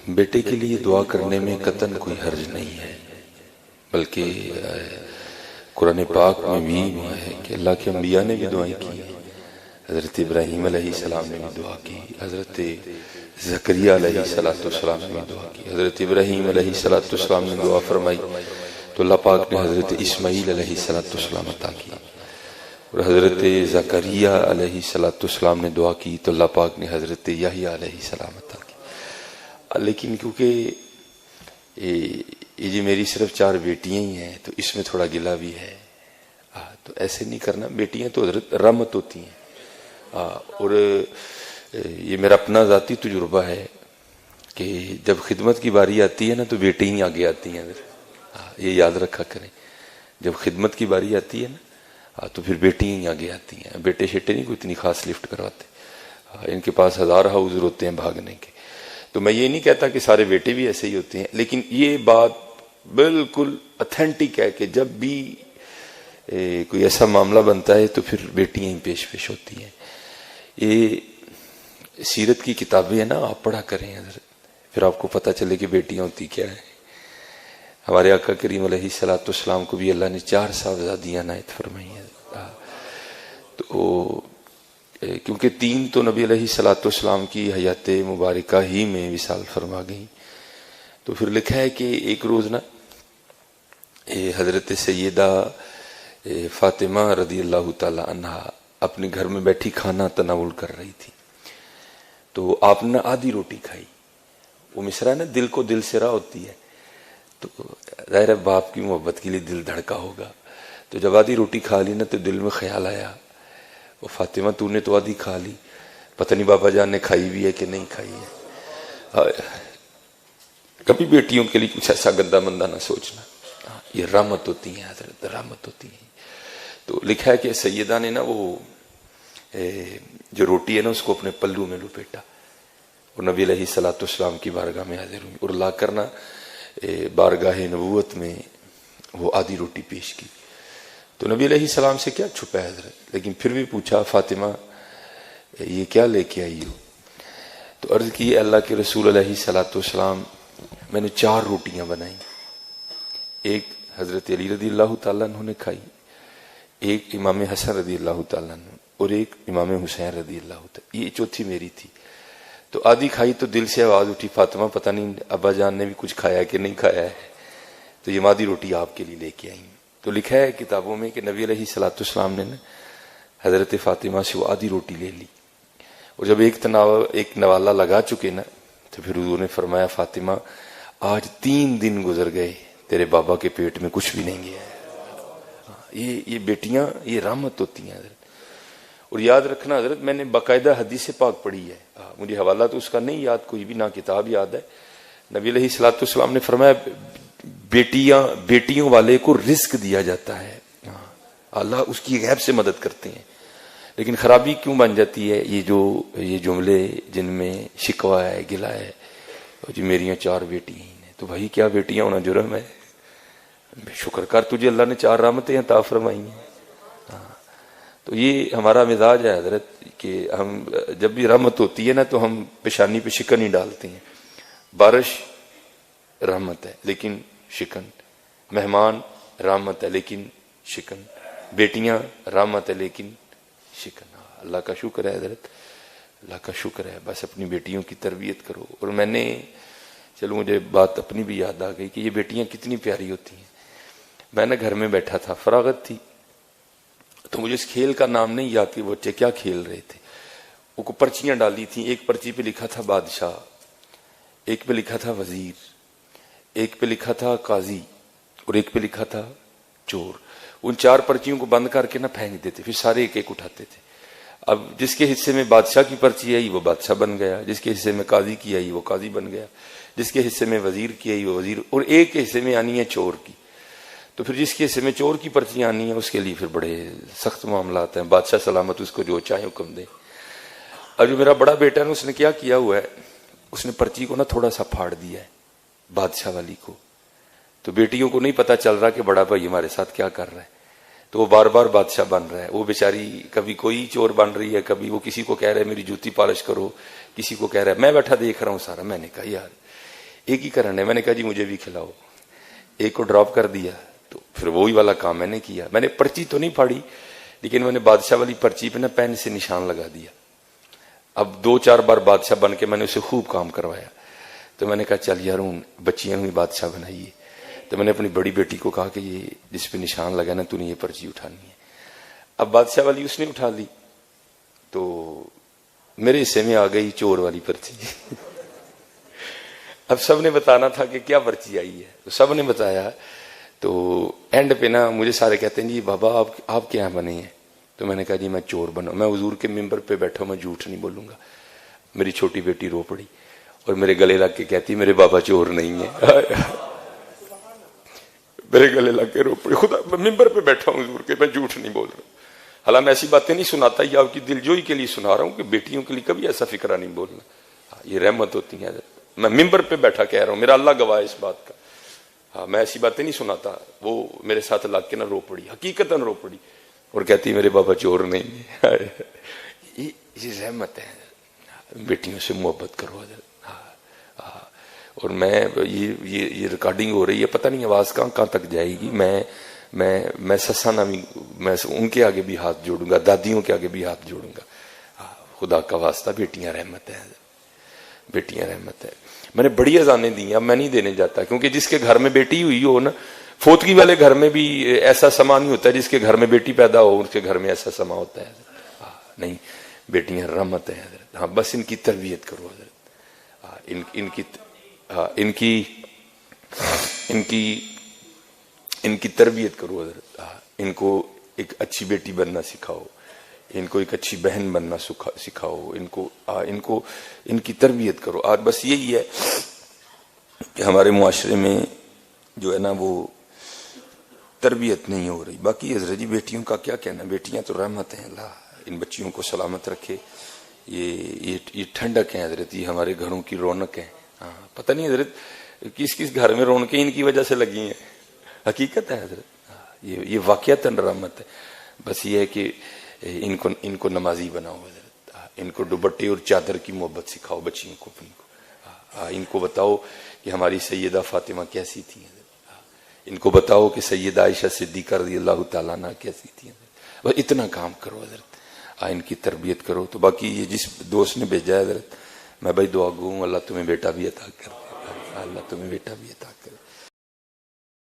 بیٹے کے لیے دعا کرنے میں قطعاً کوئی حرج نہیں ہے، بلکہ قرآن پاک میں بھی ہے کہ اللہ کے انبیاء نے بھی دعائیں کی ہیں۔ حضرت ابراہیم علیہ السلام نے بھی دعا کی، حضرت زکریہ علیہ السلام نے بھی دعا کی، حضرت ابراہیم علیہ السلام نے دعا فرمائی تو اللہ پاک نے حضرت اسماعیل علیہ السلام عطا کی، اور حضرت زکریہ علیہ السلام نے دعا کی تو اللہ پاک نے حضرت یحییٰ علیہ السلام عطا کی۔ لیکن کیونکہ یہ جی میری صرف 4 بیٹیاں ہی ہیں تو اس میں تھوڑا گلہ بھی ہے، تو ایسے نہیں کرنا، بیٹیاں تو حضرت رحمت ہوتی ہیں، اور یہ میرا اپنا ذاتی تجربہ ہے کہ جب خدمت کی باری آتی ہے نا تو بیٹے ہی آگے آتی ہیں، یہ یاد رکھا کریں، جب خدمت کی باری آتی ہے نا تو پھر بیٹی ہی آگے آتی ہیں، بیٹے شیٹے نہیں کوئی اتنی خاص لفٹ کرواتے، ان کے پاس 1000 حوض ہوتے ہیں بھاگنے کے۔ تو میں یہ نہیں کہتا کہ سارے بیٹے بھی ایسے ہی ہوتے ہیں، لیکن یہ بات بالکل اتھینٹک ہے کہ جب بھی کوئی ایسا معاملہ بنتا ہے تو پھر بیٹیاں ہی پیش ہوتی ہیں۔ یہ سیرت کی کتابیں ہیں نا، آپ پڑھا کریں حضرت، پھر آپ کو پتہ چلے کہ بیٹیاں ہوتی کیا ہیں۔ ہمارے آقا کریم علیہ السلام کو بھی اللہ نے 4 صاحبزادیاں عنایت فرمائی ہیں، تو کیونکہ 3 تو نبی علیہ السلام کی حیات مبارکہ ہی میں وصال فرما گئیں، تو پھر لکھا ہے کہ ایک روز نا حضرت سیدہ فاطمہ رضی اللہ تعالی عنہا اپنے گھر میں بیٹھی کھانا تناول کر رہی تھی، تو آپ نے آدھی روٹی کھائی۔ وہ مصرع نا دل کو دل سے راہ ہوتی ہے، تو ظاہر ہے باپ کی محبت کے لیے دل دھڑکا ہوگا، تو جب آدھی روٹی کھا لی نا تو دل میں خیال آیا، وہ فاطمہ تو نے تو آدھی کھا لی، پتہ نہیں بابا جان نے کھائی بھی ہے کہ نہیں کھائی ہے۔ کبھی بیٹیوں کے لیے کچھ ایسا گندا مندہ نہ سوچنا، یہ رحمت ہوتی ہیں حضرت، رحمت ہوتی ہیں۔ تو لکھا ہے کہ سیدہ نے نا وہ جو روٹی ہے نا اس کو اپنے پلو میں لپیٹا اور نبی علیہ السلام کی بارگاہ میں حاضر ہوئی، اور لا کر نا بارگاہ نبوت میں وہ آدھی روٹی پیش کی۔ تو نبی علیہ السلام سے کیا چھپا ہے حضرت، لیکن پھر بھی پوچھا فاطمہ یہ کیا لے کے آئی ہو؟ تو عرض کی اللہ کے رسول علیہ السلام میں نے 4 روٹیاں بنائیں، ایک حضرت علی رضی اللہ تعالیٰ عنہ نے کھائی، ایک امام حسن رضی اللہ تعالیٰ عنہ اور ایک امام حسین رضی اللہ تعالیٰ، یہ چوتھی میری تھی۔ تو آدھی کھائی تو دل سے آواز اٹھی فاطمہ پتہ نہیں ابا جان نے بھی کچھ کھایا کہ نہیں کھایا ہے، تو یہ آدھی روٹی آپ کے لیے لے کے آئی۔ تو لکھا ہے کتابوں میں کہ نبی علیہ السلام نے حضرت فاطمہ سے وہ آدھی روٹی لے لی، اور جب ایک نوالا لگا چکے نا تو پھر حضور نے فرمایا فاطمہ آج 3 دن گزر گئے تیرے بابا کے پیٹ میں کچھ بھی نہیں گیا ہے۔ یہ بیٹیاں یہ رحمت ہوتی ہیں حضرت۔ اور یاد رکھنا حضرت، میں نے باقاعدہ حدیث پاک پڑھی ہے، مجھے حوالہ تو اس کا نہیں یاد کوئی بھی، نہ کتاب یاد ہے۔ نبی علیہ السلام نے فرمایا بیٹیوں والے کو رزق دیا جاتا ہے، اللہ اس کی غیب سے مدد کرتے ہیں، لیکن خرابی کیوں بن جاتی ہے یہ جملے جن میں شکوہ ہے، گلہ ہے، جی میریاں 4 بیٹی ہیں، تو بھائی کیا بیٹیاں ہونا جرم ہے؟ شکر کر تجھے اللہ نے 4 رحمتیں عطا فرمائی ہیں۔ تو یہ ہمارا مزاج ہے حضرت کہ ہم جب بھی رحمت ہوتی ہے نا تو ہم پیشانی پہ شکن ہی ڈالتے ہیں۔ بارش رحمت ہے لیکن شکن، مہمان رحمت ہے لیکن شکن، بیٹیاں رحمت ہے لیکن شکن۔ اللہ کا شکر ہے حضرت، اللہ کا شکر ہے، بس اپنی بیٹیوں کی تربیت کرو۔ اور میں نے چلو مجھے بات اپنی بھی یاد آ گئی کہ یہ بیٹیاں کتنی پیاری ہوتی ہیں۔ میں نے گھر میں بیٹھا تھا، فراغت تھی، تو مجھے اس کھیل کا نام نہیں یاد کہ بچے کیا کھیل رہے تھے۔ وہ کو پرچیاں ڈالی تھیں، ایک پرچی پہ لکھا تھا بادشاہ، ایک پہ لکھا تھا وزیر، ایک پہ لکھا تھا قاضی، اور ایک پہ لکھا تھا چور۔ ان 4 پرچیوں کو بند کر کے نہ پھینک دیتے، پھر سارے ایک ایک اٹھاتے تھے۔ اب جس کے حصے میں بادشاہ کی پرچی آئی وہ بادشاہ بن گیا، جس کے حصے میں قاضی کی آئی وہ قاضی بن گیا، جس کے حصے میں وزیر کی آئی وہ وزیر، اور ایک کے حصے میں آنی ہے چور کی۔ تو پھر جس کے حصے میں چور کی پرچیاں آنی ہیں اس کے لیے پھر بڑے سخت معاملات ہیں، بادشاہ سلامت اس کو جو چاہے حکم دے۔ اب جو میرا بڑا بیٹا ہے اس نے کیا کیا ہوا ہے، اس نے پرچی کو نا تھوڑا سا پھاڑ دیا ہے بادشاہ والی کو، تو بیٹیوں کو نہیں پتا چل رہا کہ بڑا بھائی ہمارے ساتھ کیا کر رہا ہے، تو وہ بار بار بادشاہ بن رہا ہے۔ وہ بیچاری کبھی کوئی چور بن رہی ہے، کبھی وہ کسی کو کہہ رہا ہے میری جوتی پالش کرو، کسی کو کہہ رہا ہے، میں بیٹھا دیکھ رہا ہوں سارا۔ میں نے کہا یار ایک ہی کرنا ہے. میں نے کہا جی مجھے بھی کھلاؤ. ایک کو ڈراپ کر دیا تو پھر وہی والا کام میں نے کیا. میں نے پرچی تو نہیں پھاڑی لیکن میں نے بادشاہ والی پرچی پہ نا پین سے نشان لگا دیا. اب 2-4 بار بادشاہ بن کے میں نے اسے خوب کام کروایا. تو میں نے کہا چل یار ہوں بچیاں ہوئی بادشاہ بنائیے. تو میں نے اپنی بڑی بیٹی کو کہا کہ یہ جس پہ نشان لگا نا تو نے یہ پرچی اٹھانی ہے. اب بادشاہ والی اس نے اٹھا لی تو میرے حصے میں آ گئی چور والی پرچی. اب سب نے بتانا تھا کہ کیا پرچی آئی ہے تو سب نے بتایا. تو اینڈ پہ نا مجھے سارے کہتے ہیں جی بابا آپ کیا بنے ہیں. تو میں نے کہا جی میں چور بنا. میں حضور کے ممبر پہ بیٹھا ہوں میں جھوٹ نہیں بولوں گا. میری چھوٹی بیٹی رو پڑی اور میرے گلے لگ کے کہتی میرے بابا چور نہیں ہے. میرے گلے لگ کے رو پڑی. خدا ممبر پہ بیٹھا ہوں حضور کے, میں جھوٹ نہیں بول رہا. حالانکہ میں ایسی باتیں نہیں سناتا, یہ آپ کی دلجوئی کے لیے سنا رہا ہوں کہ بیٹیوں کے لیے کبھی ایسا فکرہ نہیں بولنا. یہ رحمت ہوتی ہے. میں ممبر پہ بیٹھا کہہ رہا ہوں, میرا اللہ گواہ ہے اس بات کا. ہاں میں ایسی باتیں نہیں سناتا. وہ میرے ساتھ لگ کے نہ رو پڑی, حقیقتاً رو پڑی اور کہتی میرے بابا چور نہیں ہے. یہ رحمت ہے. بیٹیوں سے محبت کرو. اور میں یہ ریکارڈنگ ہو رہی ہے, پتہ نہیں آواز کہاں تک جائے گی. میں سسا نامی میں ان کے آگے بھی ہاتھ جوڑوں گا, دادیوں کے آگے بھی ہاتھ جوڑوں گا. خدا کا واسطہ بیٹیاں رحمت ہے, بیٹیاں رحمت ہے. میں نے بڑی اذانیں دی, اب میں نہیں دینے جاتا کیونکہ جس کے گھر میں بیٹی ہوئی ہو نا, فوتگی والے گھر میں بھی ایسا سما نہیں ہوتا ہے. جس کے گھر میں بیٹی پیدا ہو اس کے گھر میں ایسا سما ہوتا ہے. نہیں, بیٹیاں رحمت ہیں حضرت. ہاں بس ان کی تربیت کرو حضرت. ان کی تربیت کرو حضرت. ان کو ایک اچھی بیٹی بننا سکھاؤ, ان کو ایک اچھی بہن بننا سکھاؤ. ان کی تربیت کرو. آج بس یہی ہے کہ ہمارے معاشرے میں جو ہے نا وہ تربیت نہیں ہو رہی. باقی حضرت جی بیٹیوں کا کیا کہنا, بیٹیاں تو رحمت ہیں. اللہ ان بچیوں کو سلامت رکھے. یہ ٹھنڈک ہے حضرت, یہ ہمارے گھروں کی رونق ہے. پتہ نہیں حضرت کس کس گھر میں رونقیں ان کی وجہ سے لگی ہیں. حقیقت ہے حضرت, یہ واقعتاً رحمت ہے. بس یہ ہے کہ ان کو نمازی بناؤ حضرت. ان کو دوپٹے اور چادر کی محبت سکھاؤ بچیوں کو. ان کو بتاؤ کہ ہماری سیدہ فاطمہ کیسی تھی حضرت. ان کو بتاؤ کہ سیدہ عائشہ صدیقہ رضی اللہ تعالیٰ عنہ کیسی تھی حضرت. بس اتنا کام کرو حضرت, ان کی تربیت کرو. تو باقی یہ جس دوست نے بھیجا ہے حضرت, میں بھائی دعا گو ہوں اللہ تمہیں بیٹا بھی عطا کر دے. اللہ تمہیں بیٹا بھی عطا کر.